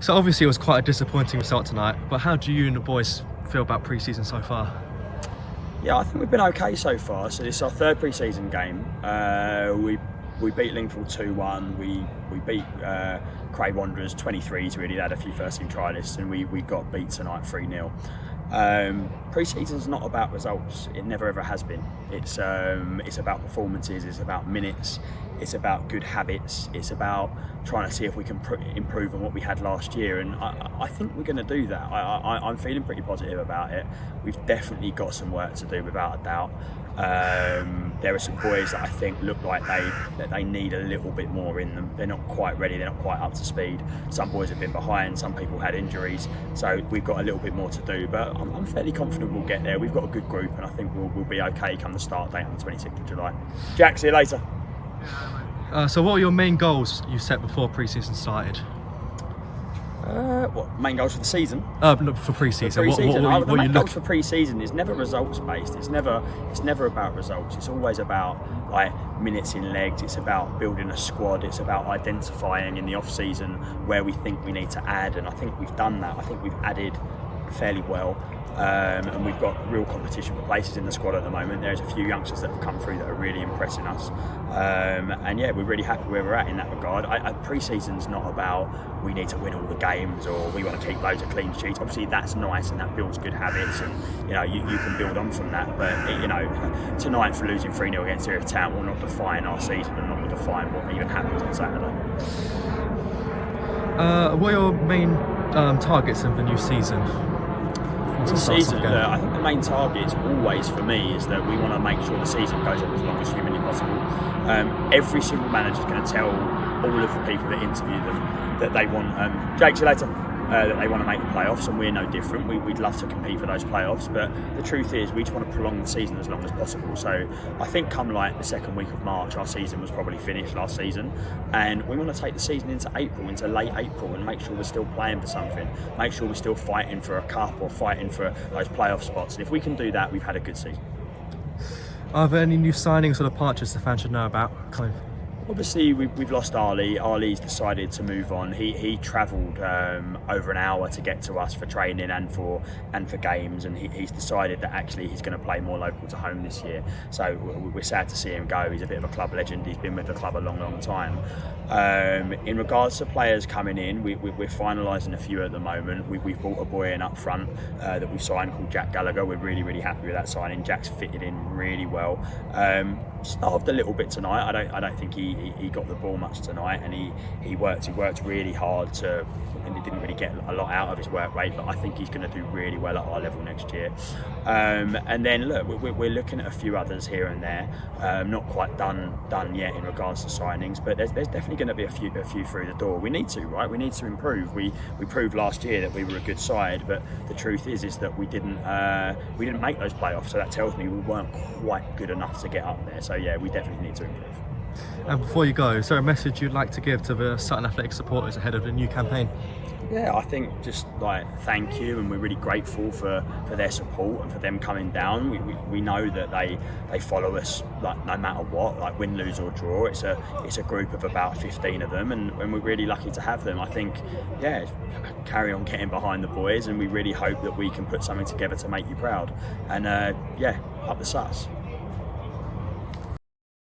So obviously it was quite a disappointing result tonight, but how do you and the boys feel about pre-season so far? Yeah, I think we've been okay so far. So this is our third pre-season game. We beat Lingfield 2-1. We beat Cray Wanderers 23s. Really, they had a few first-team trialists, and we got beat tonight 3-0. Pre-season's not about results. It never ever has been. It's about performances. It's about minutes. It's about good habits. It's about trying to see if we can improve on what we had last year, and I think we're going to do that. I'm feeling pretty positive about it. We've definitely got some work to do, without a doubt. There are some boys that I think look like they need a little bit more in them. They're not quite ready. They're not quite up to speed. Some boys have been behind. Some people had injuries, so we've got a little bit more to do. But I'm fairly confident we'll get there. We've got a good group, and I think we'll be okay come the start date on the 26th of July. Jack, see you later. So what were your main goals you set before pre-season started? What main goals for the season? For pre-season. The main goals for pre-season is never results based. It's never about results. It's always about like minutes in legs. It's about building a squad. It's about identifying in the off season where we think we need to add, and I think we've done that. I think we've added fairly well. And we've got real competition for places in the squad at the moment. There's a few youngsters that have come through that are really impressing us, and yeah, we're really happy where we're at in that regard. Pre-season's not about we need to win all the games or we want to keep loads of clean sheets. Obviously that's nice and that builds good habits, and you can build on from that, but tonight for losing 3-0 against Erith Town will not define our season and not define what even happens on Saturday. What are your main targets in the new season? This season, I think the main target always for me is that we want to make sure the season goes on as long as humanly possible. Every single manager is going to tell all of the people that interview them that they want, Jake, see you later, that they want to make the playoffs, and we're no different. We'd love to compete for those playoffs, but the truth is we just want to prolong the season as long as possible. So I think come like the second week of March, our season was probably finished last season, and we want to take the season into April, into late April, and make sure we're still playing for something, make sure we're still fighting for a cup or fighting for those playoff spots. And if we can do that, we've had a good season. Are there any new signings or departures the fans should know about coming? Obviously, we've lost Ali. Ali's decided to move on. He travelled over an hour to get to us for training and for games, and he's decided that actually he's going to play more local to home this year. So we're sad to see him go. He's a bit of a club legend. He's been with the club a long time. In regards to players coming in, we're finalising a few at the moment. We've brought a boy in up front that we've signed called Jack Gallagher. We're really happy with that signing. Jack's fitted in really well. Starved a little bit tonight. I don't think he got the ball much tonight, and he worked really hard and he didn't really get a lot out of his work rate, but I think he's going to do really well at our level next year. And then look, we're looking at a few others here and there, not quite done yet in regards to signings, but there's definitely going to be a few through the door. We need to, right? We need to improve. We proved last year that we were a good side, but the truth is that we didn't make those playoffs, so that tells me we weren't quite good enough to get up there. So yeah, we definitely need to improve. And before you go, is there a message you'd like to give to the Sutton Athletic supporters ahead of the new campaign? Yeah, I think just like thank you, and we're really grateful for their support and for them coming down. We know that they follow us like no matter what, like win, lose or draw. It's a group of about 15 of them, and we're really lucky to have them. I think yeah, carry on getting behind the boys, and we really hope that we can put something together to make you proud. And yeah, up the Suts.